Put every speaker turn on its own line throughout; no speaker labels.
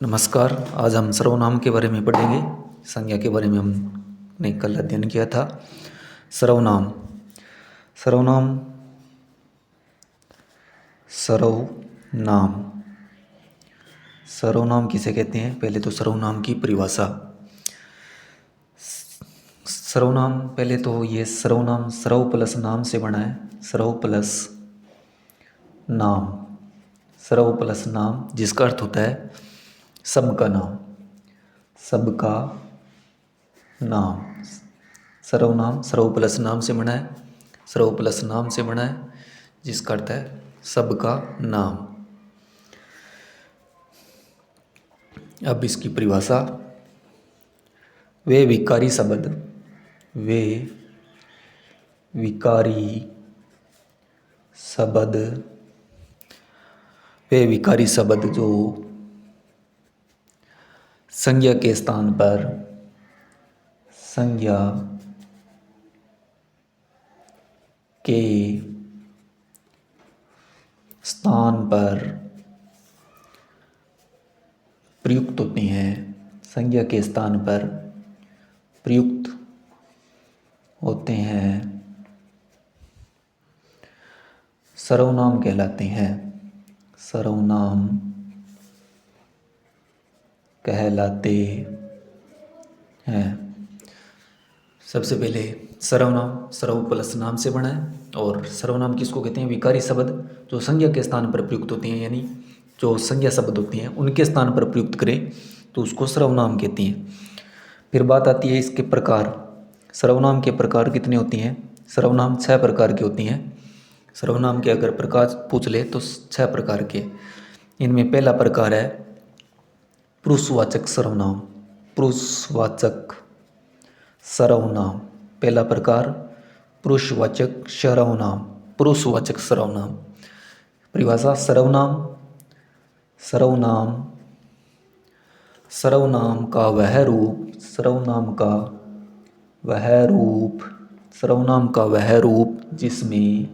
नमस्कार। आज हम सर्वनाम के बारे में पढ़ेंगे। संज्ञा के बारे में हमने कल अध्ययन किया था। सर्वनाम सर्वनाम सर्वनाम सर्वनाम किसे कहते हैं? पहले तो सर्वनाम की परिभाषा। सर्वनाम पहले तो ये सर्वनाम सर्व प्लस नाम से बना है। सर्व प्लस नाम, सर्व प्लस नाम जिसका अर्थ होता है सबका नाम, सबका नाम। सर्वनाम सर्व प्लस नाम से बना है, सर्व प्लस नाम से बना है जिसका अर्थ है सबका नाम। अब इसकी परिभाषा, वे विकारी शब्द, वे विकारी शब्द, वे विकारी शब्द जो संज्ञा के स्थान पर, संज्ञा के स्थान पर प्रयुक्त होते हैं, संज्ञा के स्थान पर प्रयुक्त होते हैं, सर्वनाम कहलाते हैं। सर्वनाम कहलाते हैं। सबसे पहले सर्वनाम सर्व प्लस नाम से बना है। और सर्वनाम किसको कहते हैं? विकारी शब्द जो संज्ञा के स्थान पर प्रयुक्त होते हैं, यानी जो संज्ञा शब्द होती हैं उनके स्थान पर प्रयुक्त करें तो उसको सर्वनाम कहते हैं। फिर बात आती है इसके प्रकार। सर्वनाम के प्रकार कितने होते हैं? सर्वनाम 6 प्रकार के होती हैं। सर्वनाम के अगर प्रकार पूछ ले तो 6 प्रकार के। इनमें पहला प्रकार है पुरुषवाचक सर्वनाम। पुरुषवाचक सर्वनाम, पहला प्रकार पुरुषवाचक सर्वनाम। पुरुषवाचक सर्वनाम परिभाषा, सर्वनाम सर्वनाम सर्वनाम का वह रूप, सर्वनाम का वह रूप, सर्वनाम का वह रूप जिसमें,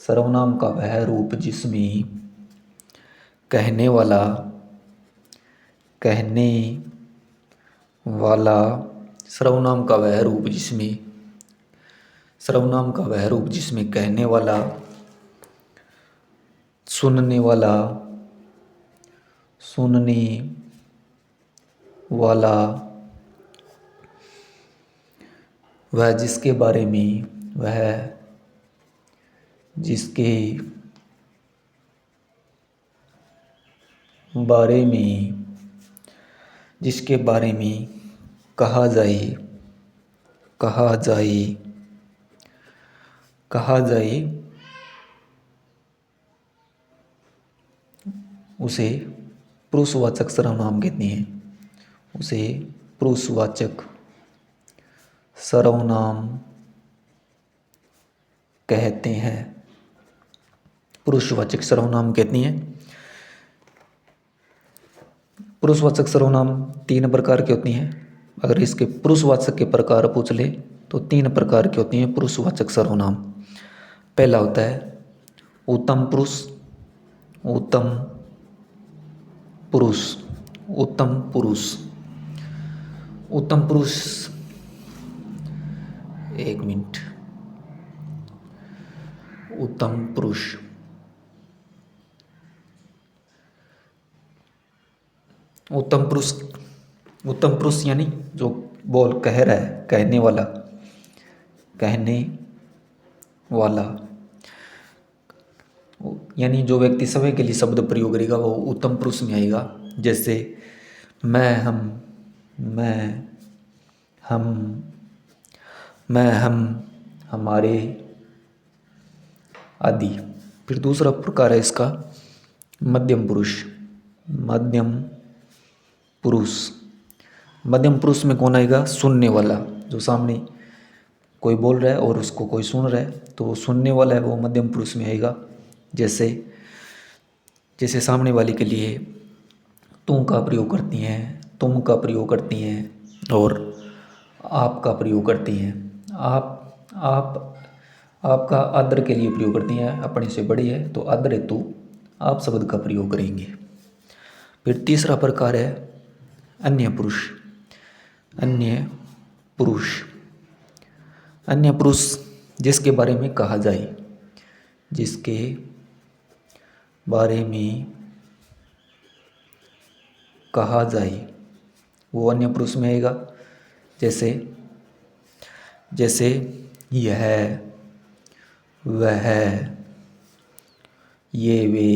सर्वनाम का वह रूप जिसमें कहने वाला, कहने वाला, सर्वनाम का वह रूप जिसमें, सर्वनाम का वह रूप जिसमें कहने वाला, सुनने वाला, सुनने वाला, वह जिसके बारे में, वह जिसके बारे में, जिसके बारे में कहा जाए, कहा जाए, कहा जाए उसे पुरुषवाचक सर्वनाम कहते हैं। उसे पुरुषवाचक सर्वनाम कहते हैं। पुरुषवाचक सर्वनाम कहते हैं। पुरुषवाचक सर्वनाम 3 प्रकार के होती हैं। अगर इसके पुरुषवाचक के प्रकार पूछ ले तो 3 प्रकार के होती हैं पुरुषवाचक सर्वनाम। पहला होता है उत्तम पुरुष, उत्तम पुरुष, उत्तम पुरुष, उत्तम पुरुष। एक मिनट। उत्तम पुरुष, उत्तम पुरुष, उत्तम पुरुष यानी जो बोल कह रहा है, कहने वाला, कहने वाला, यानी जो व्यक्ति समय के लिए शब्द प्रयोग करेगा वो उत्तम पुरुष में आएगा। जैसे मैं, हम, मैं, हम, मैं, हम, हमारे आदि। फिर दूसरा प्रकार है इसका मध्यम पुरुष। मध्यम पुरुष, मध्यम पुरुष में कौन आएगा? सुनने वाला, जो सामने कोई बोल रहा है और उसको कोई सुन रहा है तो सुनने वाला है वो मध्यम पुरुष में आएगा। जैसे जैसे सामने वाले के लिए तुम का प्रयोग करती हैं, तुम का प्रयोग करती हैं और आप का प्रयोग करती हैं। आपका आदर के लिए प्रयोग करती हैं, अपने से बड़ी है तो आदर हेतु आप शब्द का प्रयोग करेंगे। फिर तीसरा प्रकार है अन्य पुरुष। अन्य पुरुष, अन्य पुरुष जिसके बारे में कहा जाए, जिसके बारे में कहा जाए वो अन्य पुरुष में आएगा। जैसे जैसे यह, वह, ये वे,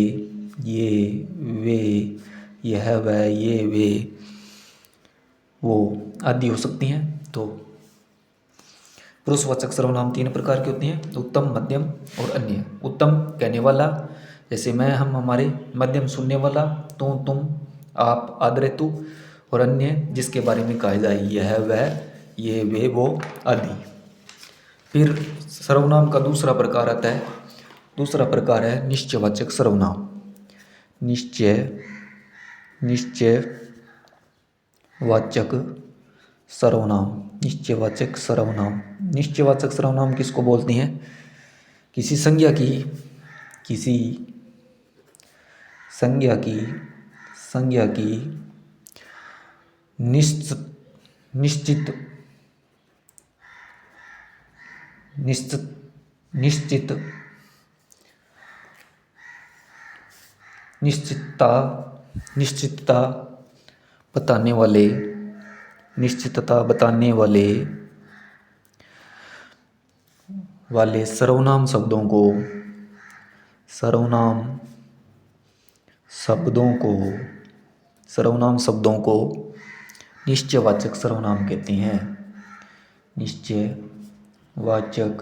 यह वह, ये वे, वो आदि हो सकती हैं। तो पुरुषवाचक सर्वनाम 3 प्रकार के होते हैं, उत्तम, मध्यम और अन्य। उत्तम कहने वाला, जैसे मैं, हम, हमारे। मध्यम सुनने वाला, तू, तुम, आप, आदि, तू। और अन्य जिसके बारे में कहा जाए, यह वह, ये वे, वो आदि। फिर सर्वनाम का दूसरा प्रकार आता है, दूसरा प्रकार है निश्चयवाचक सर्वनाम। निश्चयवाचक सर्वनाम, निश्चयवाचक सर्वनाम। निश्चयवाचक सर्वनाम किसको बोलते हैं? किसी संज्ञा की, किसी संज्ञा की निश्चित निश्चित निश्चित निश्चित निश्चितता निश्चितता बताने वाले, निश्चितता बताने वाले सर्वनाम शब्दों को, सर्वनाम शब्दों को निश्चयवाचक सर्वनाम कहते हैं। निश्चयवाचक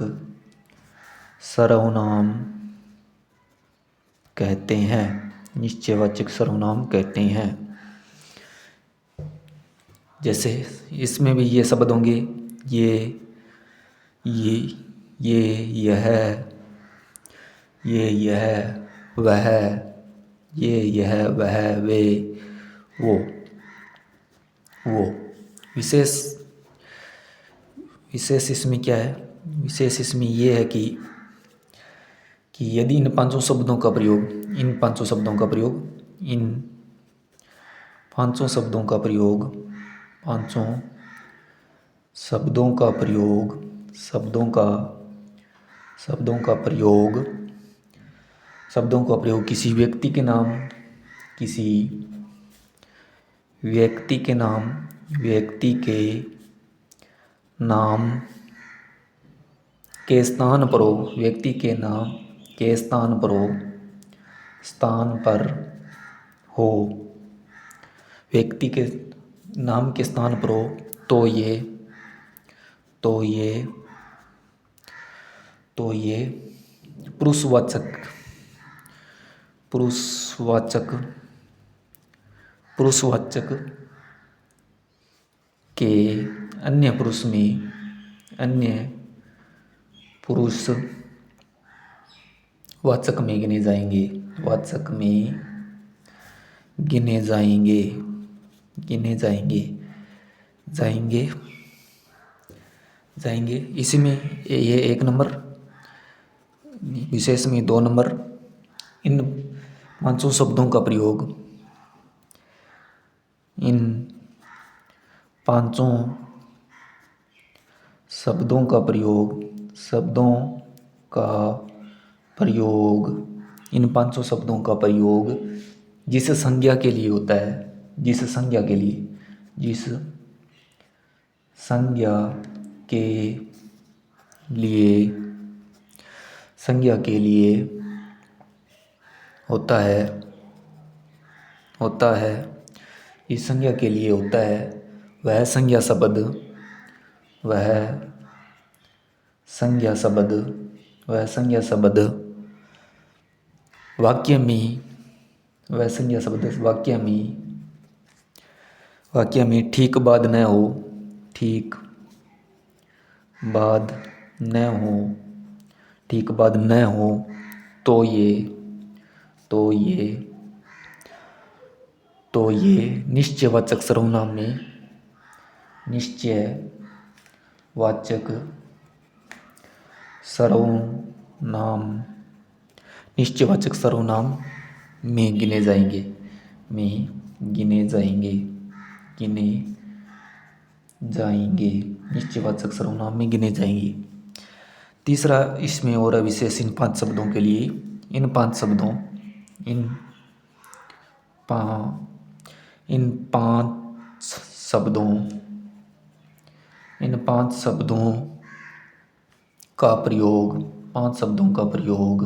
सर्वनाम कहते हैं, निश्चयवाचक सर्वनाम कहते हैं। जैसे इसमें भी ये शब्द होंगे, ये, यह, वह, यह, वह, वे, वो। विशेष इसमें क्या है? विशेष इसमें ये है कि यदि इन पांचों शब्दों का प्रयोग, शब्दों का प्रयोग किसी व्यक्ति के नाम, व्यक्ति के नाम के स्थान पर हो, व्यक्ति के नाम के स्थान पर हो, व्यक्ति के नाम के स्थान पर हो, तो ये पुरुषवाचक के अन्य पुरुषवाचक में गिने जाएंगे, जाएंगे। इसी में ये 1 नंबर, विशेष में 2 नंबर। इन पांचों शब्दों का प्रयोग, इन पांचों शब्दों का प्रयोग जिस संज्ञा के लिए होता है, जिस संज्ञा के लिए होता है, इस संज्ञा के लिए होता है, वह संज्ञा शब्द वाक्य में ठीक बाद न हो, तो ये निश्चयवाचक सर्वनाम में गिने जाएंगे। गिने जाएंगे, गिने जाएंगे, निश्चयवाचक सर्वनाम में गिने जाएंगे। तीसरा इसमें और है विशेष इन 5 शब्दों के लिए। इन 5 शब्दों इन पा इन 5 शब्दों इन 5 शब्दों का प्रयोग 5 शब्दों का प्रयोग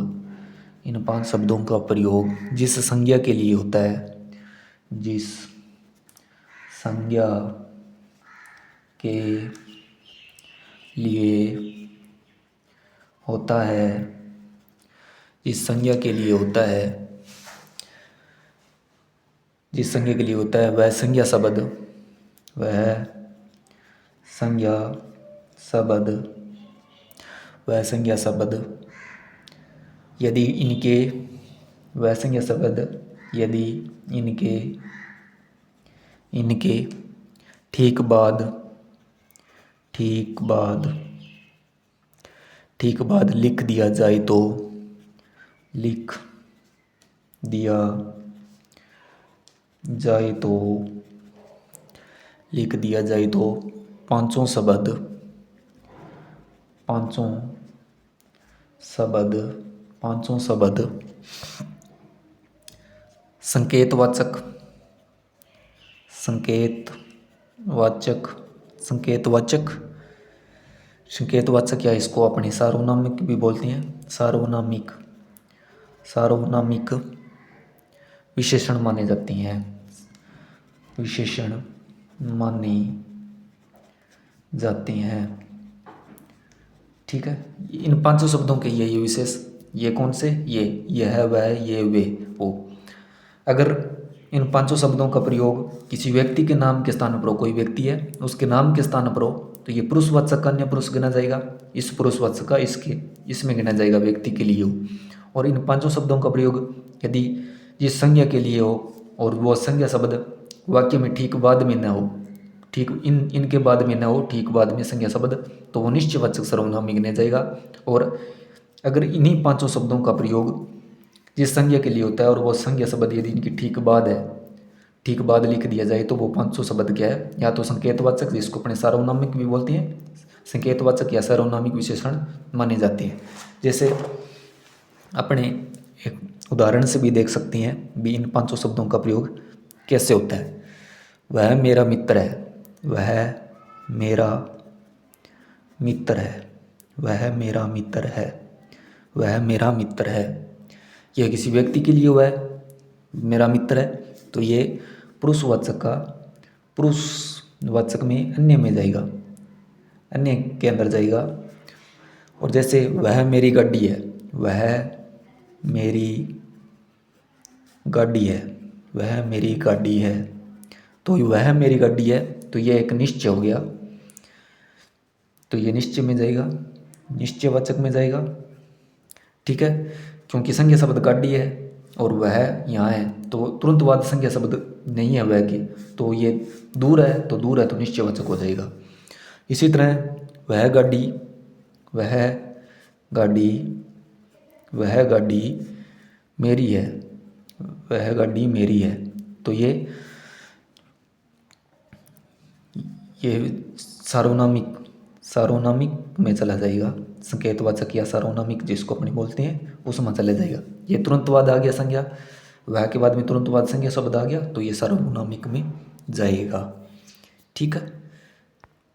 इन 5 शब्दों का प्रयोग जिस संज्ञा के लिए होता है, जिस संज्ञा के लिए होता है, जिस संज्ञा के लिए होता है, जिस संज्ञा के लिए होता है वह संज्ञा शब्द, वह संज्ञा शब्द, वह संज्ञा शब्द यदि इनके वह संज्ञा शब्द यदि इनके इनके ठीक बाद लिख दिया जाए तो लिख दिया जाए तो लिख दिया जाए तो पांचों शब्द संकेतवाचक या इसको अपने सार्वनामिक भी बोलते हैं, सार्वनामिक विशेषण माने जाते हैं, विशेषण माने जाते हैं। ठीक है, इन 5 शब्दों के ये विशेष, ये कौन से, ये है, वह, ये, वे, वो। अगर इन 5 शब्दों का प्रयोग किसी व्यक्ति के नाम के स्थान पर हो, कोई व्यक्ति है उसके नाम के स्थान पर हो, तो ये पुरुषवाचक का अन्य पुरुष गिना जाएगा, इस पुरुषवाचक का इसमें गिना जाएगा व्यक्ति के लिए हो। और इन 5 शब्दों का प्रयोग यदि जिस संज्ञा के लिए हो और वो संज्ञा शब्द वाक्य में ठीक बाद में न हो, ठीक इनके बाद में न हो, ठीक बाद में संज्ञा शब्द, तो वो निश्चयवाचक सर्वनाम में गिना जाएगा। और अगर इन्हीं 5 शब्दों का प्रयोग जिस संज्ञा के लिए होता है और वो संज्ञा शब्द यदि इनकी ठीक बाद लिख दिया जाए तो वो 500 शब्द क्या है, या तो संकेतवाचक जिसको अपने सार्वनामिक भी बोलते हैं, संकेतवाचक या सार्वनामिक विशेषण माने जाते हैं। जैसे अपने एक उदाहरण से भी देख सकते हैं भी इन 500 शब्दों का प्रयोग कैसे होता है। वह मेरा मित्र है, वह मेरा मित्र है, वह मेरा मित्र है, वह मेरा मित्र है। यह किसी व्यक्ति के लिए हुआ है, मेरा मित्र है, तो ये पुरुषवाचक में अन्य में जाएगा, अन्य के अंदर जाएगा। और जैसे वह मेरी गाड़ी है, वह मेरी गाड़ी है, वह मेरी गाड़ी है, तो वह मेरी गाड़ी है, तो यह एक निश्चय हो गया, तो ये निश्चय में जाएगा, निश्चयवाचक में जाएगा। ठीक है, क्योंकि संज्ञा शब्द गाड़ी है और वह यहाँ है, तो तुरंत बाद संज्ञा शब्द नहीं है वह की, तो ये दूर है तो निश्चयवाचक हो जाएगा। इसी तरह वह गाड़ी मेरी है, वह गाड़ी मेरी है, तो ये सार्वनामिक में चला जाएगा, संकेतवाचक या सार्वनामिक जिसको अपने बोलते हैं उसमें चला जाएगा। ये तुरंत बाद आ गया संज्ञा, वह के बाद में तुरंत बाद संज्ञा शब्द आ गया, तो ये सार्वनामिक में जाएगा। ठीक है।